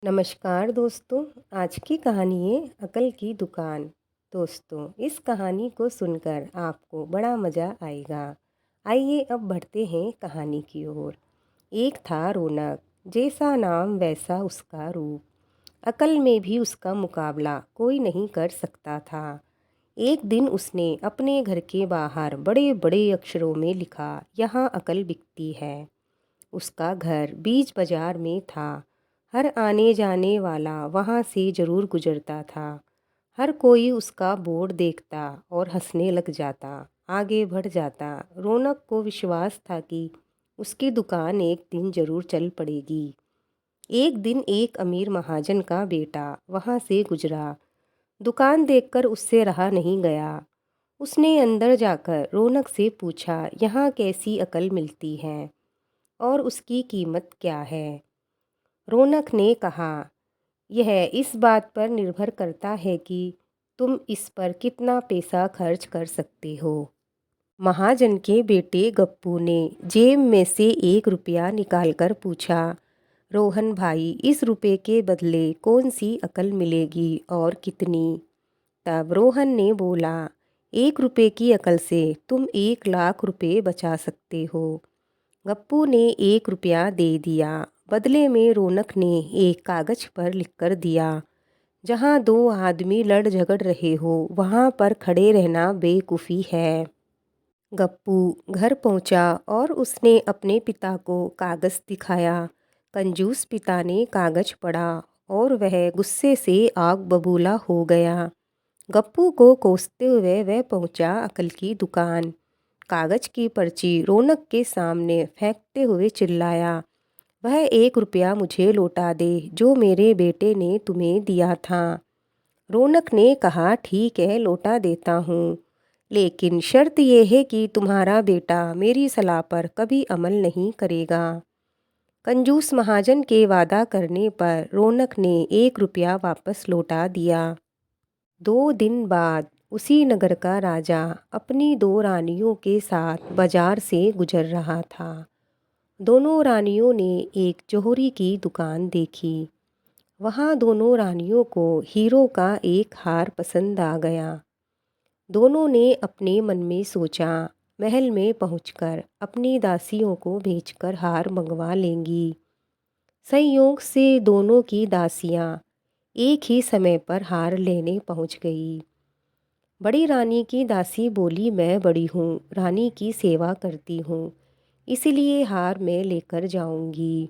नमस्कार दोस्तों। आज की कहानी है अकल की दुकान। दोस्तों, इस कहानी को सुनकर आपको बड़ा मज़ा आएगा। आइए अब बढ़ते हैं कहानी की ओर। एक था रौनक, जैसा नाम वैसा उसका रूप। अकल में भी उसका मुकाबला कोई नहीं कर सकता था। एक दिन उसने अपने घर के बाहर बड़े बड़े अक्षरों में लिखा, यहाँ अकल बिकती है। उसका घर बीच बाजार में था। हर आने जाने वाला वहाँ से ज़रूर गुजरता था। हर कोई उसका बोर्ड देखता और हंसने लग जाता, आगे बढ़ जाता। रौनक को विश्वास था कि उसकी दुकान एक दिन ज़रूर चल पड़ेगी। एक दिन एक अमीर महाजन का बेटा वहाँ से गुजरा। दुकान देखकर उससे रहा नहीं गया। उसने अंदर जाकर रौनक से पूछा, यहाँ कैसी अकल मिलती है और उसकी कीमत क्या है। रौनक ने कहा, यह इस बात पर निर्भर करता है कि तुम इस पर कितना पैसा खर्च कर सकते हो। महाजन के बेटे गप्पू ने जेब में से 1 रुपया निकालकर पूछा, रोहन भाई, इस रुपए के बदले कौन सी अकल मिलेगी और कितनी? तब रोहन ने बोला, 1 रुपए की अकल से तुम 1 लाख रुपए बचा सकते हो। गप्पू ने 1 रुपया दे दिया। बदले में रौनक ने एक कागज पर लिखकर दिया, जहाँ दो आदमी लड़ झगड़ रहे हो वहाँ पर खड़े रहना बेवकूफ़ी है। गप्पू घर पहुँचा और उसने अपने पिता को कागज़ दिखाया। कंजूस पिता ने कागज पढ़ा और वह गुस्से से आग बबूला हो गया। गप्पू को कोसते हुए वह पहुँचा अकल की दुकान। कागज की पर्ची रौनक के सामने फेंकते हुए चिल्लाया, वह 1 रुपया मुझे लौटा दे जो मेरे बेटे ने तुम्हें दिया था। रौनक ने कहा, ठीक है, लौटा देता हूँ, लेकिन शर्त यह है कि तुम्हारा बेटा मेरी सलाह पर कभी अमल नहीं करेगा। कंजूस महाजन के वादा करने पर रौनक ने 1 रुपया वापस लौटा दिया। 2 दिन बाद उसी नगर का राजा अपनी 2 रानियों के साथ बाजार से गुजर रहा था। दोनों रानियों ने एक जौहरी की दुकान देखी। वहाँ दोनों रानियों को हीरो का एक हार पसंद आ गया। दोनों ने अपने मन में सोचा, महल में पहुंचकर अपनी दासियों को भेजकर हार मंगवा लेंगी। संयोग से दोनों की दासियां एक ही समय पर हार लेने पहुंच गई। बड़ी रानी की दासी बोली, मैं बड़ी हूँ, रानी की सेवा करती हूँ, इसलिए हार मैं लेकर जाऊंगी।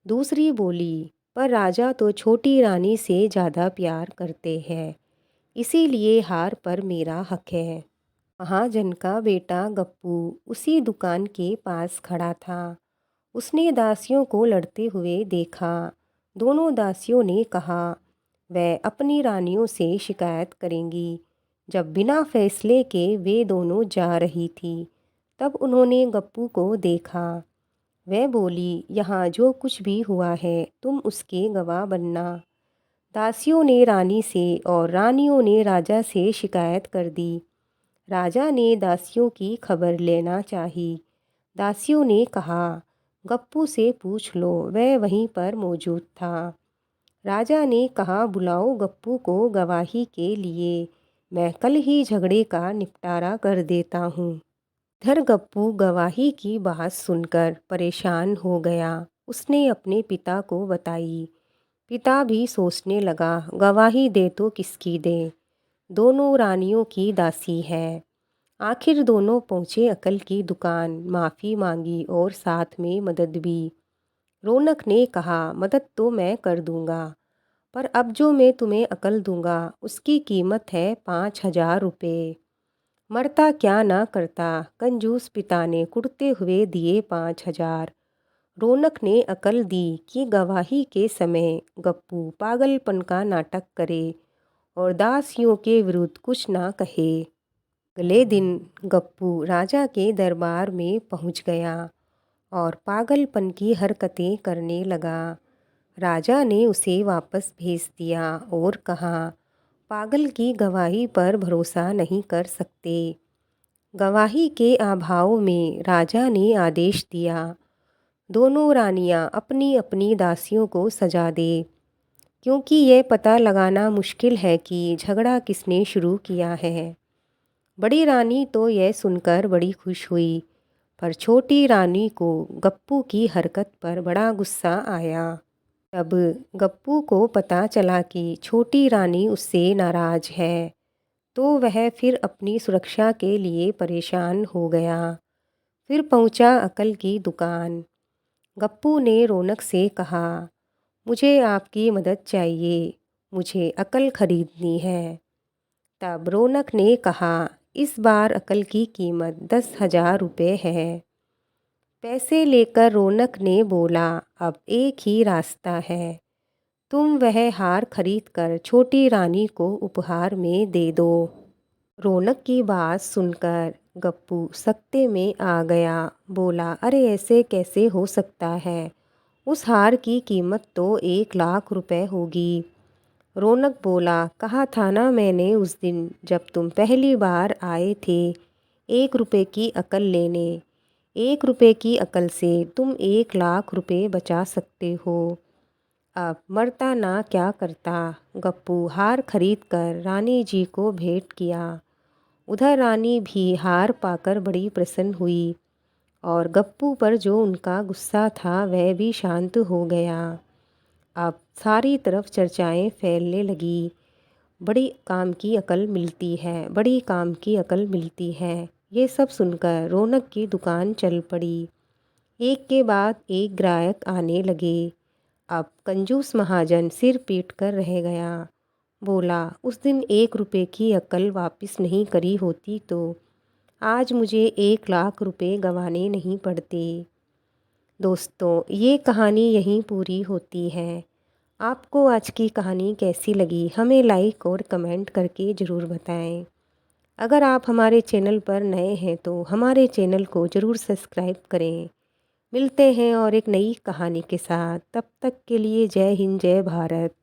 दूसरी बोली, पर राजा तो छोटी रानी से ज़्यादा प्यार करते हैं, इसीलिए हार पर मेरा हक है। महाजन का बेटा गप्पू उसी दुकान के पास खड़ा था। उसने दासियों को लड़ते हुए देखा। दोनों दासियों ने कहा, वह अपनी रानियों से शिकायत करेंगी। जब बिना फैसले के वे दोनों जा रही थी, तब उन्होंने गप्पू को देखा। वह बोली, यहाँ जो कुछ भी हुआ है तुम उसके गवाह बनना। दासियों ने रानी से और रानियों ने राजा से शिकायत कर दी। राजा ने दासियों की खबर लेना चाही। दासियों ने कहा, गप्पू से पूछ लो, वह वहीं पर मौजूद था। राजा ने कहा, बुलाओ गप्पू को गवाही के लिए, मैं कल ही झगड़े का निपटारा कर देता हूँ। इधर गप्पू गवाही की बात सुनकर परेशान हो गया। उसने अपने पिता को बताई। पिता भी सोचने लगा, गवाही दे तो किसकी दे, दोनों रानियों की दासी है। आखिर दोनों पहुँचे अकल की दुकान, माफ़ी मांगी और साथ में मदद भी। रौनक ने कहा, मदद तो मैं कर दूंगा, पर अब जो मैं तुम्हें अकल दूंगा उसकी कीमत है 5,000 रुपये। मरता क्या ना करता। कंजूस पिता ने कुढ़ते हुए दिए 5,000। रौनक ने अकल दी कि गवाही के समय गप्पू पागलपन का नाटक करे और दासियों के विरुद्ध कुछ ना कहे। अगले दिन गप्पू राजा के दरबार में पहुंच गया और पागलपन की हरकतें करने लगा। राजा ने उसे वापस भेज दिया और कहा, पागल की गवाही पर भरोसा नहीं कर सकते। गवाही के अभाव में राजा ने आदेश दिया, दोनों रानियां अपनी अपनी दासियों को सजा दे। क्योंकि ये पता लगाना मुश्किल है कि झगड़ा किसने शुरू किया है। बड़ी रानी तो यह सुनकर बड़ी खुश हुई, पर छोटी रानी को गप्पू की हरकत पर बड़ा गुस्सा आया। तब गप्पू को पता चला कि छोटी रानी उससे नाराज़ है, तो वह फिर अपनी सुरक्षा के लिए परेशान हो गया। फिर पहुंचा अकल की दुकान। गप्पू ने रौनक से कहा, मुझे आपकी मदद चाहिए, मुझे अकल खरीदनी है। तब रौनक ने कहा, इस बार अकल की कीमत 10,000 रुपये है। पैसे लेकर रौनक ने बोला, अब एक ही रास्ता है, तुम वह हार खरीद कर छोटी रानी को उपहार में दे दो। रौनक की बात सुनकर गप्पू सकते में आ गया। बोला, अरे ऐसे कैसे हो सकता है, उस हार की कीमत तो 1,00,000 रुपये होगी। रौनक बोला, कहा था ना मैंने उस दिन जब तुम पहली बार आए थे 1 रुपये की अकल लेने। 1 रुपये की अकल से तुम 1,00,000 रुपये बचा सकते हो। अब मरता ना क्या करता। गप्पू हार खरीद कर रानी जी को भेंट किया। उधर रानी भी हार पाकर बड़ी प्रसन्न हुई और गप्पू पर जो उनका गुस्सा था वह भी शांत हो गया। अब सारी तरफ चर्चाएं फैलने लगी, बड़ी काम की अकल मिलती है, बड़ी काम की अकल मिलती है। ये सब सुनकर रौनक की दुकान चल पड़ी। एक के बाद एक ग्राहक आने लगे। अब कंजूस महाजन सिर पीट कर रह गया। बोला, उस दिन 1 रुपये की अकल वापस नहीं करी होती तो आज मुझे 1,00,000 रुपये गंवाने नहीं पड़ते। दोस्तों, ये कहानी यहीं पूरी होती है। आपको आज की कहानी कैसी लगी हमें लाइक और कमेंट करके ज़रूर बताएं। अगर आप हमारे चैनल पर नए हैं तो हमारे चैनल को ज़रूर सब्सक्राइब करें। मिलते हैं और एक नई कहानी के साथ। तब तक के लिए जय हिंद, जय भारत।